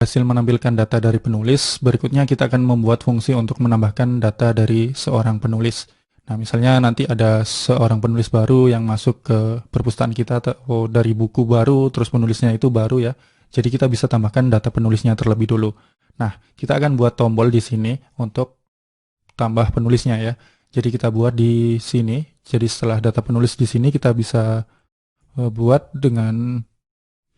Hasil menampilkan data dari penulis, berikutnya kita akan membuat fungsi untuk menambahkan data dari seorang penulis. Nah, misalnya nanti ada seorang penulis baru yang masuk ke perpustakaan kita atau dari buku baru, terus penulisnya itu baru ya. Jadi kita bisa tambahkan data penulisnya terlebih dulu. Nah, kita akan buat tombol di sini untuk tambah penulisnya ya. Jadi kita buat di sini. Jadi setelah data penulis di sini kita bisa buat dengan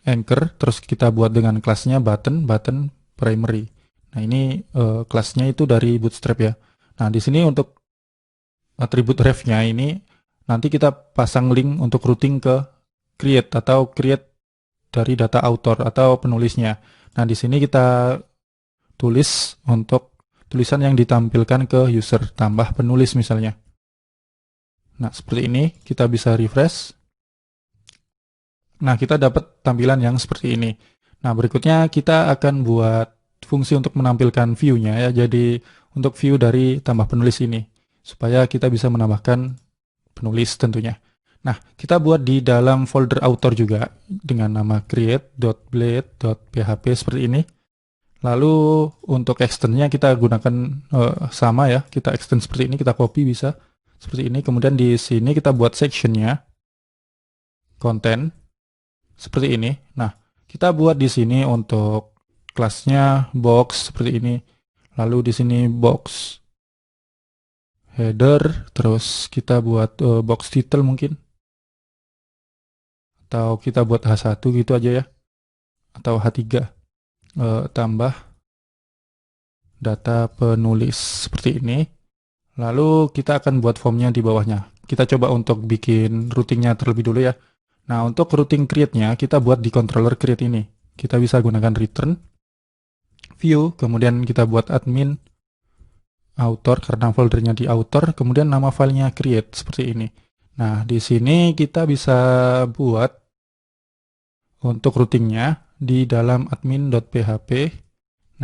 anchor, terus kita buat dengan kelasnya button primary. Nah, ini kelasnya itu dari Bootstrap ya. Nah, di sini untuk atribut ref-nya ini nanti kita pasang link untuk routing ke create atau create dari data author atau penulisnya. Nah, di sini kita tulis untuk tulisan yang ditampilkan ke user, tambah penulis misalnya. Nah, seperti ini kita bisa refresh. Nah, kita dapat tampilan yang seperti ini. Nah, berikutnya kita akan buat fungsi untuk menampilkan view-nya ya. Jadi, untuk view dari tambah penulis ini, supaya kita bisa menambahkan penulis tentunya. Nah, kita buat di dalam folder author juga dengan nama create.blade.php seperti ini. Lalu untuk extend-nya kita gunakan sama ya, kita extend seperti ini, kita copy bisa seperti ini. Kemudian di sini kita buat section-nya, content, seperti ini. Nah, kita buat di sini untuk kelasnya box seperti ini. Lalu di sini box header, terus kita buat box title mungkin. Atau kita buat H1 gitu aja ya. Atau H3. Tambah data penulis seperti ini. Lalu kita akan buat formnya di bawahnya. Kita coba untuk bikin routingnya terlebih dulu ya. Nah, untuk routing create-nya kita buat di controller create ini. Kita bisa gunakan return, view, kemudian kita buat admin, author karena foldernya di author, kemudian nama filenya create seperti ini. Nah, di sini kita bisa buat untuk routingnya di dalam admin.php.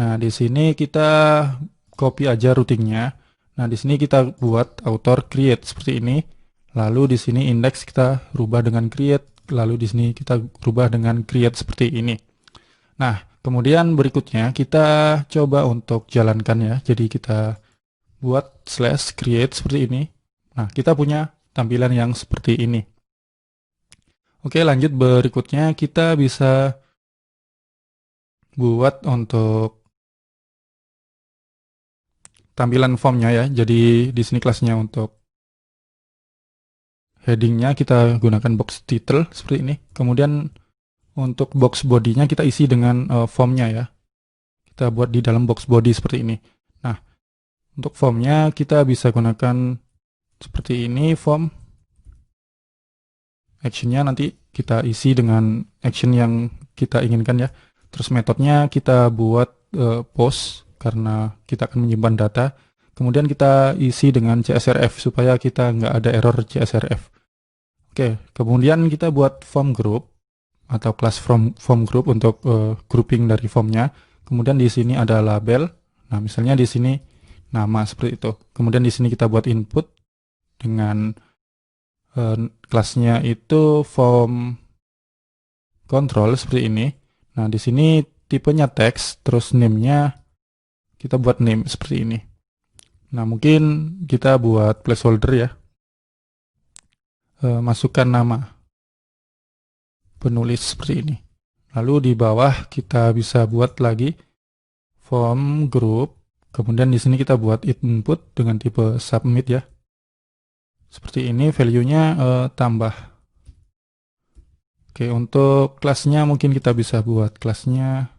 Nah, di sini kita copy aja routingnya. Nah, di sini kita buat author create seperti ini. Lalu di sini index kita rubah dengan create. Lalu di sini kita rubah dengan create seperti ini. Nah, kemudian berikutnya kita coba untuk jalankan ya. Jadi kita buat /create seperti ini. Nah, kita punya tampilan yang seperti ini. Oke, lanjut berikutnya kita bisa buat untuk tampilan formnya ya. Jadi di sini kelasnya untuk headingnya kita gunakan box title seperti ini. Kemudian untuk box body-nya kita isi dengan formnya ya. Kita buat di dalam box body seperti ini. Nah, untuk formnya kita bisa gunakan seperti ini form. Actionnya nanti kita isi dengan action yang kita inginkan ya. Terus metodenya kita buat post karena kita akan menyimpan data. Kemudian kita isi dengan CSRF supaya kita nggak ada error CSRF. Oke, kemudian kita buat form group atau kelas form group untuk grouping dari formnya. Kemudian di sini ada label. Nah, misalnya di sini nama seperti itu. Kemudian di sini kita buat input dengan kelasnya itu form control seperti ini. Nah, di sini tipenya text, terus name-nya kita buat name seperti ini. Nah, mungkin kita buat placeholder ya. Masukkan nama penulis seperti ini. Lalu di bawah kita bisa buat lagi form group. Kemudian di sini kita buat input dengan tipe submit ya. Seperti ini, value-nya tambah. Oke, untuk kelasnya mungkin kita bisa buat kelasnya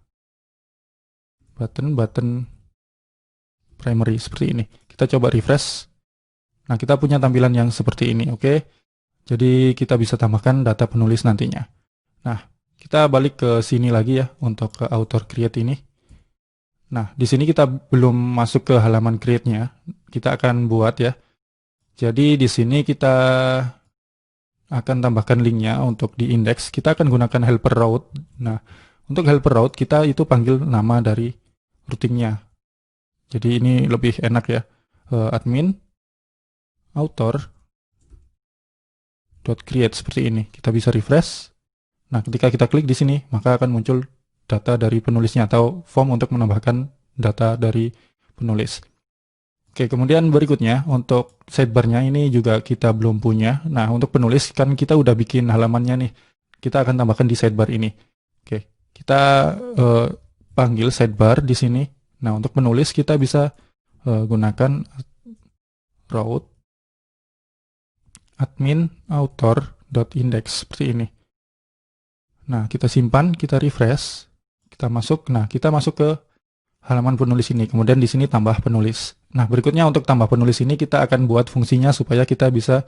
button primary seperti ini. Kita coba refresh. Nah, kita punya tampilan yang seperti ini, oke. Jadi kita bisa tambahkan data penulis nantinya. Nah, kita balik ke sini lagi ya untuk ke author create ini. Nah, di sini kita belum masuk ke halaman create-nya. Kita akan buat ya. Jadi di sini kita akan tambahkan linknya untuk di index. Kita akan gunakan helper route. Nah, untuk helper route kita itu panggil nama dari routingnya. Jadi ini lebih enak ya. Admin author .create seperti ini. Kita bisa refresh. Nah, ketika kita klik di sini, maka akan muncul data dari penulisnya atau form untuk menambahkan data dari penulis. Oke, kemudian berikutnya untuk sidebar-nya ini juga kita belum punya. Nah, untuk penulis kan kita udah bikin halamannya nih. Kita akan tambahkan di sidebar ini. Oke, kita panggil sidebar di sini. Nah, untuk penulis kita bisa gunakan route admin author.index seperti ini. Nah, kita simpan, kita refresh, kita masuk. Nah, kita masuk ke halaman penulis ini. Kemudian di sini tambah penulis. Nah, berikutnya untuk tambah penulis ini kita akan buat fungsinya supaya kita bisa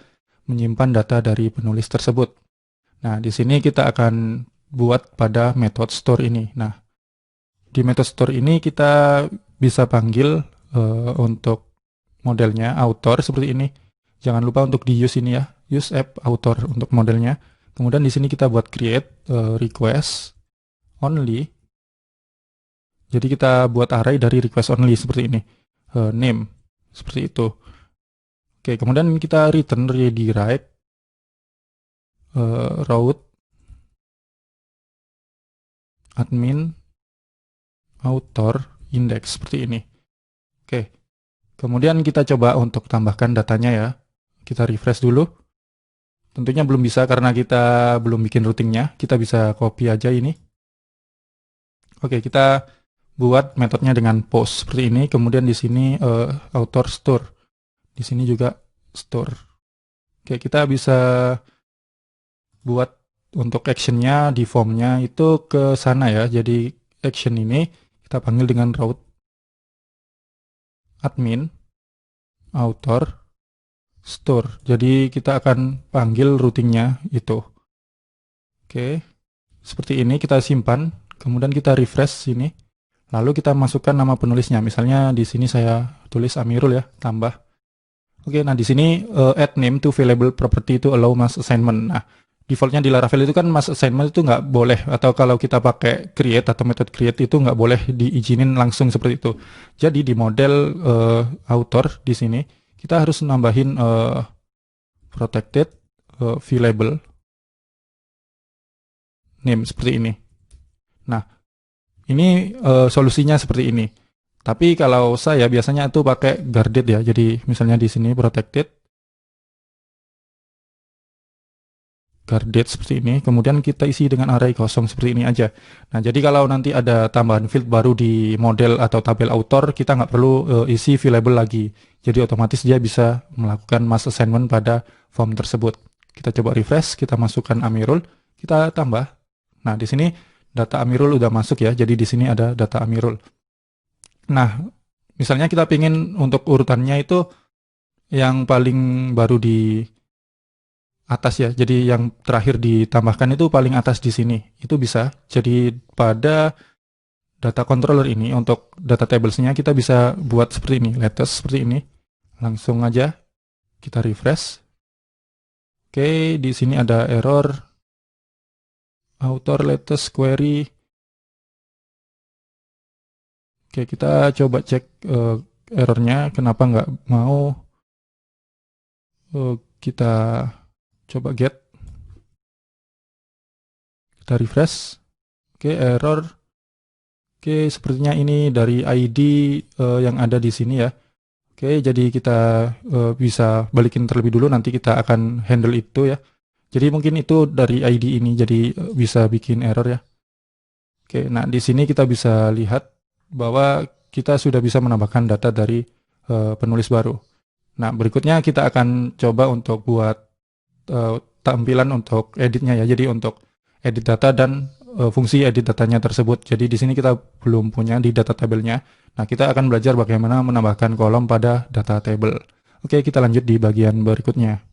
menyimpan data dari penulis tersebut. Nah, di sini kita akan buat pada method store ini. Nah, di method store ini kita bisa panggil untuk modelnya author seperti ini. Jangan lupa untuk di use ini ya, use app author untuk modelnya. Kemudian di sini kita buat create request only. Jadi kita buat array dari request only seperti ini. Name seperti itu. Oke, kemudian kita return redirect route admin author index seperti ini. Oke. Kemudian kita coba untuk tambahkan datanya ya. Kita refresh dulu. Tentunya belum bisa karena kita belum bikin routingnya. Kita bisa copy aja ini. Oke, kita buat metodenya dengan post seperti ini. Kemudian di sini author store. Di sini juga store. Oke, kita bisa buat untuk actionnya di formnya itu ke sana ya. Jadi action ini kita panggil dengan route admin author store. Jadi kita akan panggil routingnya itu. Oke, seperti ini kita simpan. Kemudian kita refresh sini. Lalu kita masukkan nama penulisnya. Misalnya di sini saya tulis Amirul ya, tambah. Oke, nah di sini add name to available property to allow mass assignment. Nah, defaultnya di Laravel itu kan mass assignment itu nggak boleh. Atau kalau kita pakai create atau method create itu nggak boleh diizinin langsung seperti itu. Jadi di model author di sini kita harus nambahin protected available name seperti ini. Nah, ini solusinya seperti ini. Tapi kalau saya biasanya itu pakai guarded ya. Jadi misalnya di sini protected guarded seperti ini. Kemudian kita isi dengan array kosong seperti ini aja. Nah, jadi kalau nanti ada tambahan field baru di model atau tabel author, kita nggak perlu isi available lagi. Jadi otomatis dia bisa melakukan mass assignment pada form tersebut. Kita coba refresh, kita masukkan Amirul, kita tambah. Nah, di sini data Amirul udah masuk ya. Jadi di sini ada data Amirul. Nah, misalnya kita ingin untuk urutannya itu yang paling baru di atas ya. Jadi yang terakhir ditambahkan itu paling atas di sini. Itu bisa. Jadi pada data controller ini untuk data tablesnya kita bisa buat seperti ini. Latest seperti ini. Langsung aja kita refresh. Oke, di sini ada error author latest query. Oke, kita coba cek errornya kenapa nggak mau. Kita coba get. Kita refresh. Oke, error. Oke, sepertinya ini dari ID yang ada di sini ya. Oke, jadi kita bisa balikin terlebih dulu, nanti kita akan handle itu ya. Jadi mungkin itu dari ID ini, jadi bisa bikin error ya. Oke, nah di sini kita bisa lihat bahwa kita sudah bisa menambahkan data dari penulis baru. Nah, berikutnya kita akan coba untuk buat tampilan untuk editnya ya. Jadi untuk edit data dan fungsi edit datanya tersebut. Jadi di sini kita belum punya di data tabelnya. Nah, kita akan belajar bagaimana menambahkan kolom pada data table. Oke, kita lanjut di bagian berikutnya.